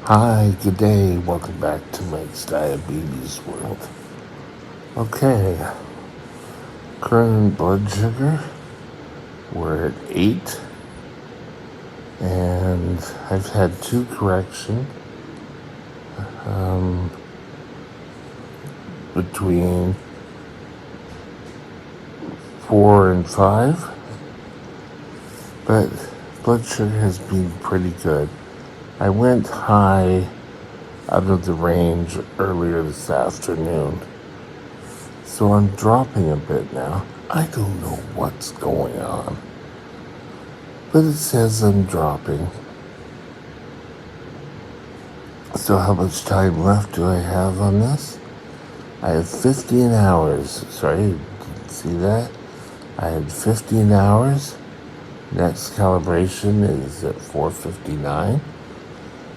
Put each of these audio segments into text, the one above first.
Hi, good day. Welcome back to Mike's Diabetes World. Okay, current blood sugar, we're at 8, and I've had 2 corrections between 4 and 5, but blood sugar has been pretty good. I went high out of the range earlier this afternoon, so I'm dropping a bit now. I don't know what's going on, but it says I'm dropping. So how much time left do I have on this? I have 15 hours. Sorry, didn't see that? I had 15 hours. Next calibration is at 4:59.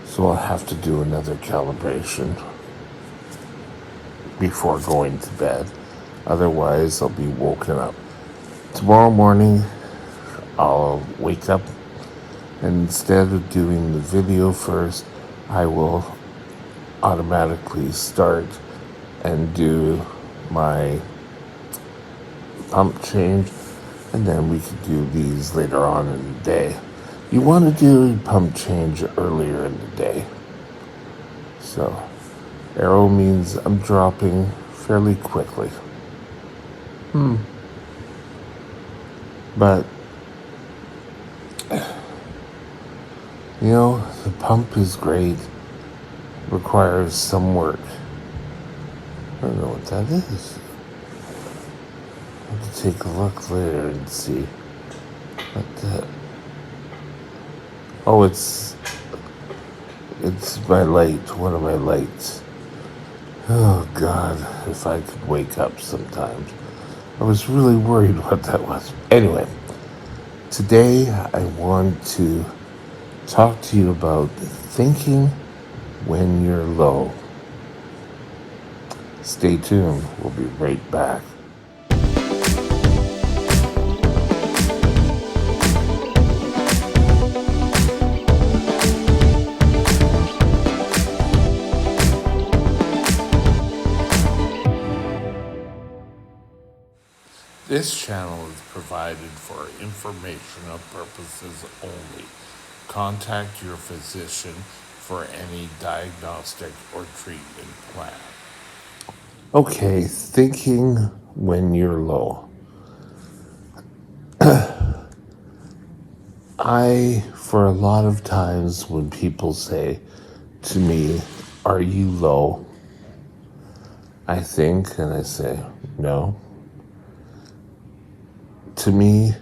So I'll have to do another calibration before going to bed. Otherwise, I'll be woken up. Tomorrow morning, I'll wake up, and instead of doing the video first, I will automatically start and do my pump change, and then we could do these later on in the day. You want to do a pump change earlier in the day. So, arrow means I'm dropping fairly quickly. But, the pump is great, requires some work. I don't know what that is. I'll have to take a look later and see. But, oh, it's my light, one of my lights. Oh, God, if I could wake up sometimes. I was really worried what that was. Anyway, today I want to talk to you about thinking when you're low. Stay tuned. We'll be right back. This channel is provided for informational purposes only. Contact your physician for any diagnostic or treatment plan. Okay, thinking when you're low. For a lot of times when people say to me, "Are you low?" I think and I say, "No." To me,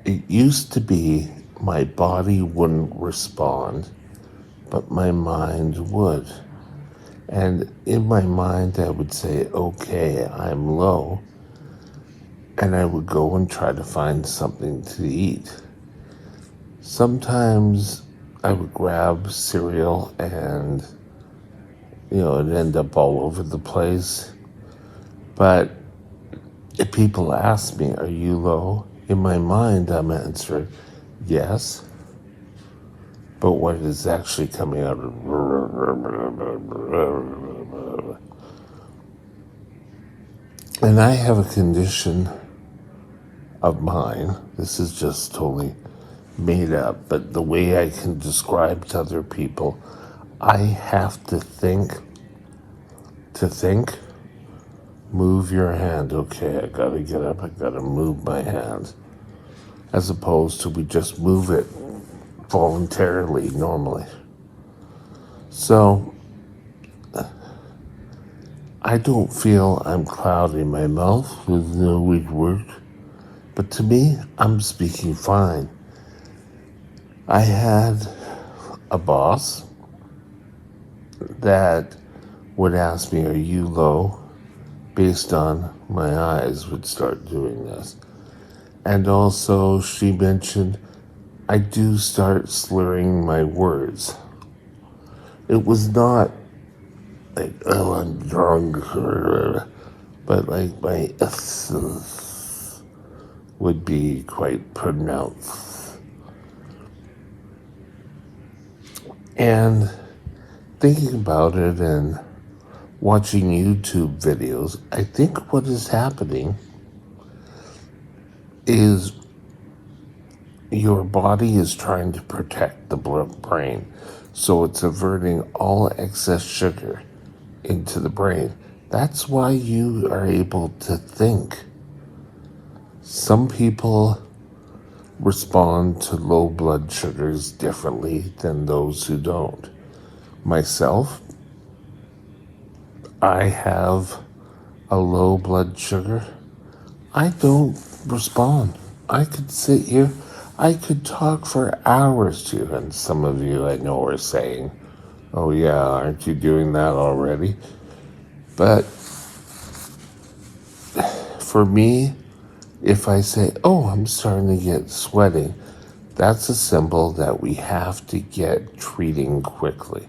it used to be my body wouldn't respond, but my mind would. And in my mind, I would say, "Okay, I'm low." And I would go and try to find something to eat. Sometimes I would grab cereal and, it'd end up all over the place. But if people ask me, "Are you low?" In my mind, I'm answering, yes. But what is actually coming out of... And I have a condition of mine. This is just totally made up, but the way I can describe to other people, I have to think, move your hand. Okay, I gotta get up, I gotta move my hand. As opposed to we just move it voluntarily, normally. So, I don't feel I'm clouding my mouth with no weak word, but to me, I'm speaking fine. I had a boss that would ask me, "Are you low?" Based on my eyes would start doing this. And also she mentioned I do start slurring my words. It was not like, "Oh, I'm drunk," but like my S's would be quite pronounced. And thinking about it and watching YouTube videos, I think what is happening is your body is trying to protect the brain. So it's averting all excess sugar into the brain. That's why you are able to think. Some people respond to low blood sugars differently than those who don't. Myself, I have a low blood sugar. I don't respond. I could sit here, I could talk for hours to you, and some of you I know are saying, oh yeah, aren't you doing that already? But for me, if I say, oh, I'm starting to get sweating, that's a symbol that we have to get treating quickly.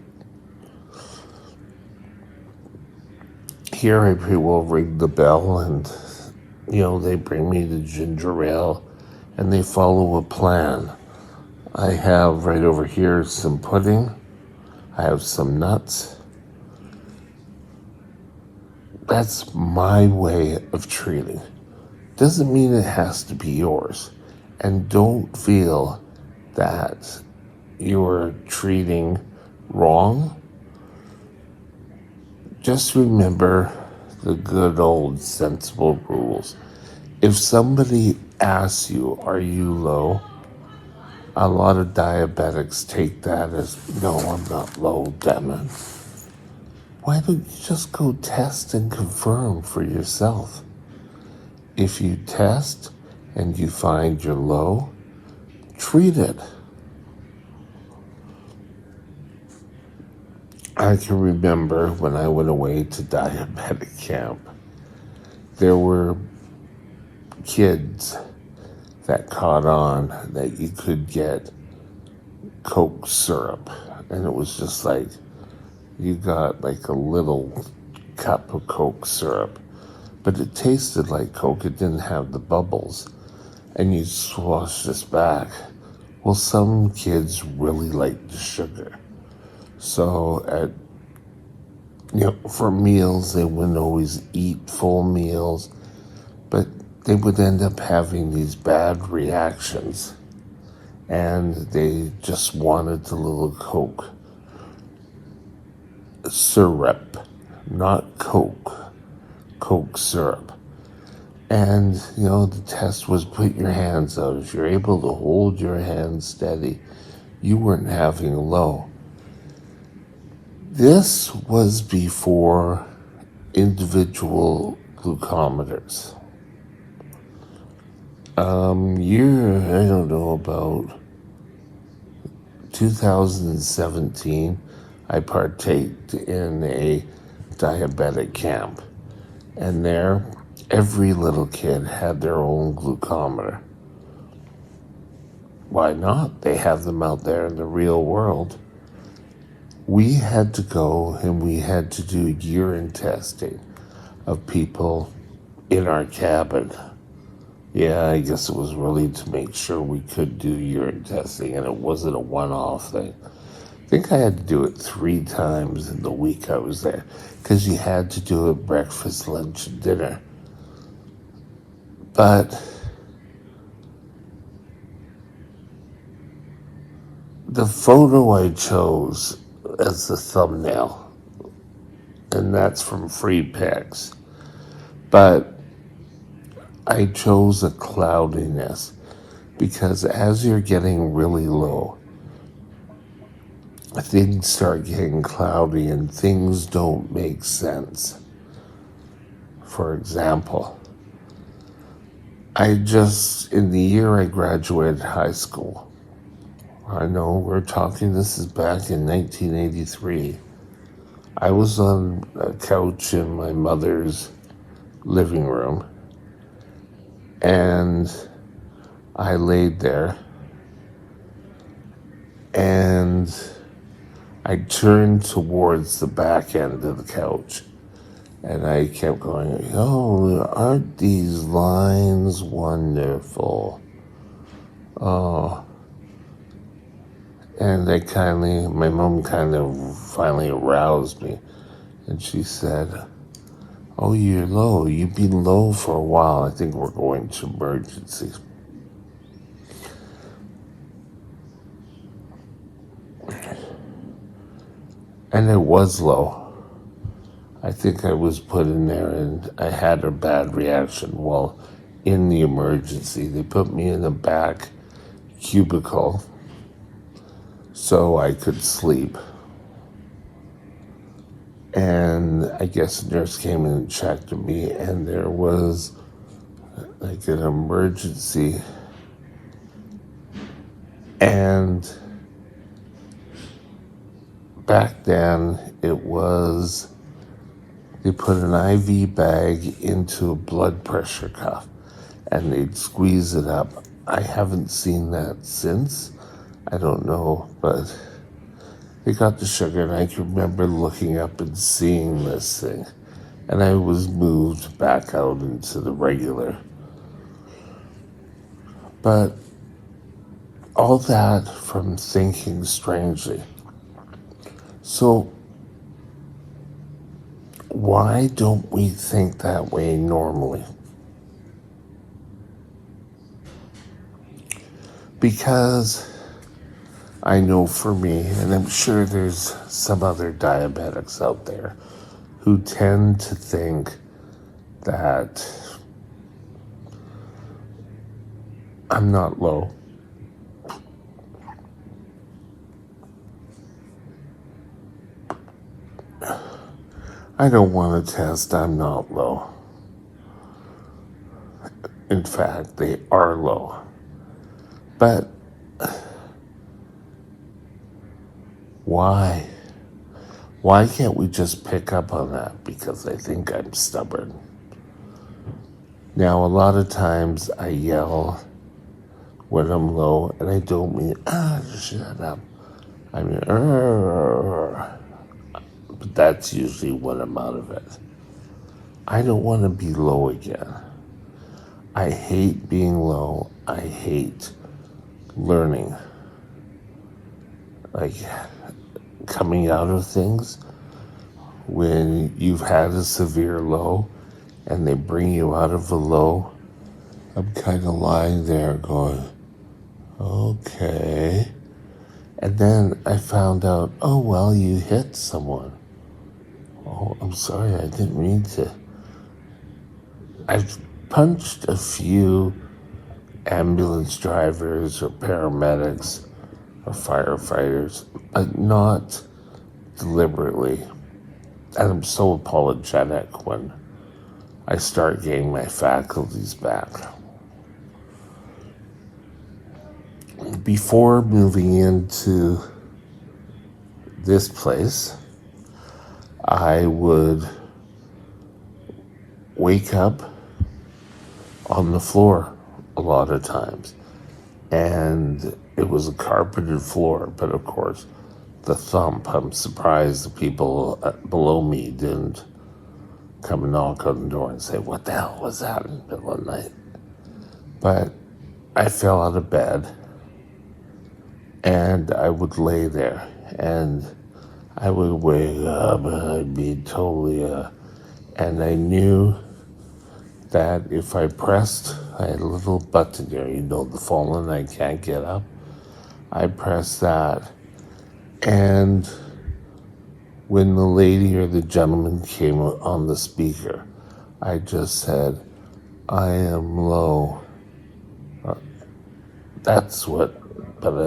Here I will ring the bell and, they bring me the ginger ale and they follow a plan. I have right over here some pudding. I have some nuts. That's my way of treating. Doesn't mean it has to be yours. And don't feel that you're treating wrong. Just remember the good old sensible rules. If somebody asks you, are you low? A lot of diabetics take that as, no, I'm not low, damn it. Why don't you just go test and confirm for yourself? If you test and you find you're low, treat it. I can remember when I went away to diabetic camp, there were kids that caught on that you could get Coke syrup. And it was just like, you got like a little cup of Coke syrup, but it tasted like Coke. It didn't have the bubbles. And you swash this back. Well, some kids really like the sugar. So for meals, they wouldn't always eat full meals, but they would end up having these bad reactions. And they just wanted the little Coke syrup, not Coke syrup. And, the test was put your hands out. If you're able to hold your hands steady, you weren't having low. This was before individual glucometers. I don't know, about 2017, I partaked in a diabetic camp. And there, every little kid had their own glucometer. Why not? They have them out there in the real world. We had to go and we had to do urine testing of people in our cabin. Yeah, I guess it was really to make sure we could do urine testing and it wasn't a one-off thing. I think I had to do it 3 times in the week I was there because you had to do it breakfast, lunch, and dinner. But the photo I chose as the thumbnail, and that's from FREEPIK, but I chose a cloudiness because as you're getting really low, things start getting cloudy and things don't make sense. For example, in the year I graduated high school, I know we're talking, this is back in 1983. I was on a couch in my mother's living room, and I laid there, and I turned towards the back end of the couch, and I kept going, oh, aren't these lines wonderful? Oh. And my mom kind of finally aroused me. And she said, "Oh, you're low. You've been low for a while. I think we're going to emergency." And it was low. I think I was put in there and I had a bad reaction. Well, in the emergency, they put me in a back cubicle so I could sleep. And I guess the nurse came in and checked me, and there was like an emergency. And back then, they put an IV bag into a blood pressure cuff and they'd squeeze it up. I haven't seen that since. I don't know, but they got the sugar, and I can remember looking up and seeing this thing. And I was moved back out into the regular. But all that from thinking strangely. So, why don't we think that way normally? Because I know for me, and I'm sure there's some other diabetics out there who tend to think that I'm not low. I don't want to test, I'm not low. In fact, they are low. But why? Why can't we just pick up on that? Because I think I'm stubborn. Now, a lot of times I yell when I'm low, and I don't mean, shut up. I mean, but that's usually when I'm out of it. I don't want to be low again. I hate being low. I hate learning. Like coming out of things when you've had a severe low and they bring you out of the low. I'm kind of lying there going, okay. And then I found out, oh, well, you hit someone. Oh, I'm sorry, I didn't mean to. I've punched a few ambulance drivers or paramedics or firefighters, but not deliberately. And I'm so apologetic when I start getting my faculties back. Before moving into this place, I would wake up on the floor a lot of times. And it was a carpeted floor, but of course, the thump, I'm surprised the people below me didn't come and knock on the door and say, what the hell was that in the middle of the night? But I fell out of bed and I would lay there and I would wake up and I'd be totally, and I knew that if I pressed, I had a little button there, the fallen, I can't get up. I pressed that. And when the lady or the gentleman came on the speaker, I just said, I am low. That's what, but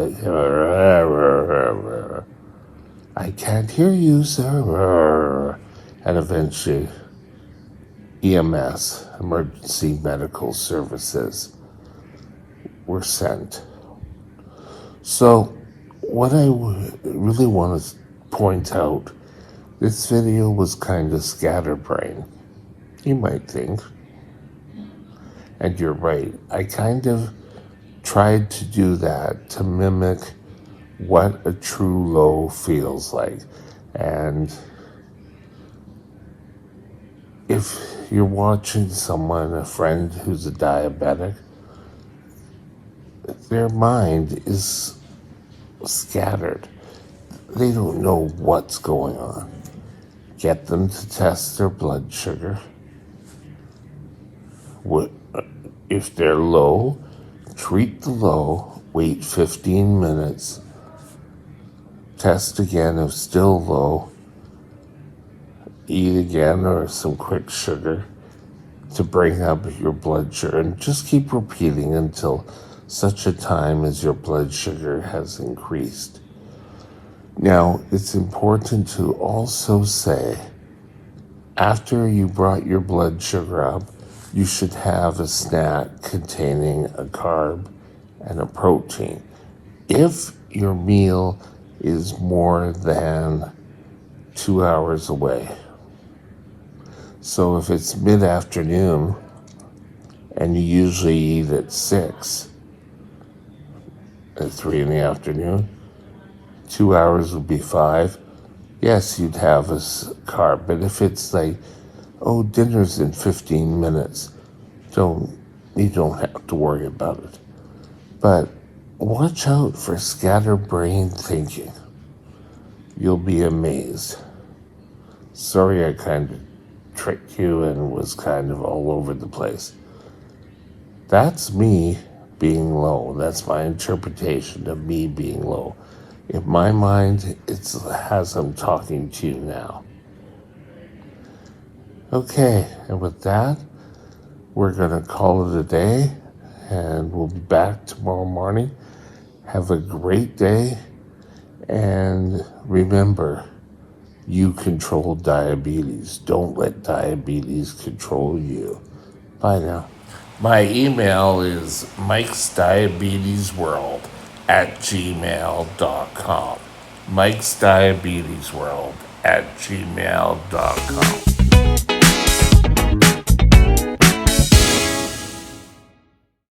I can't hear you, sir. And eventually, EMS, Emergency Medical Services, were sent. So, what I really want to point out, this video was kind of scatterbrained, you might think. And you're right, I kind of tried to do that to mimic what a true low feels like. And if you're watching someone, a friend who's a diabetic, their mind is scattered. They don't know what's going on. Get them to test their blood sugar. If they're low, treat the low, wait 15 minutes, test again. If still low, eat again or some quick sugar to bring up your blood sugar, and just keep repeating until such a time as your blood sugar has increased. Now, it's important to also say, after you brought your blood sugar up, you should have a snack containing a carb and a protein. If your meal is more than 2 hours away, so if it's mid-afternoon and you usually eat at 6, at 3 in the afternoon, 2 hours would be 5. Yes, you'd have a carb, but if it's like, oh, dinner's in 15 minutes, you don't have to worry about it. But watch out for scatterbrain thinking. You'll be amazed. Sorry I kind of tricked you and was kind of all over the place. That's me being low. That's my interpretation of me being low. In my mind, it's as I'm talking to you now. Okay, and with that, we're going to call it a day, and we'll be back tomorrow morning. Have a great day, and remember, you control diabetes. Don't let diabetes control you. Bye now. My email is mikesdiabetesworld@gmail.com. mikesdiabetesworld@gmail.com.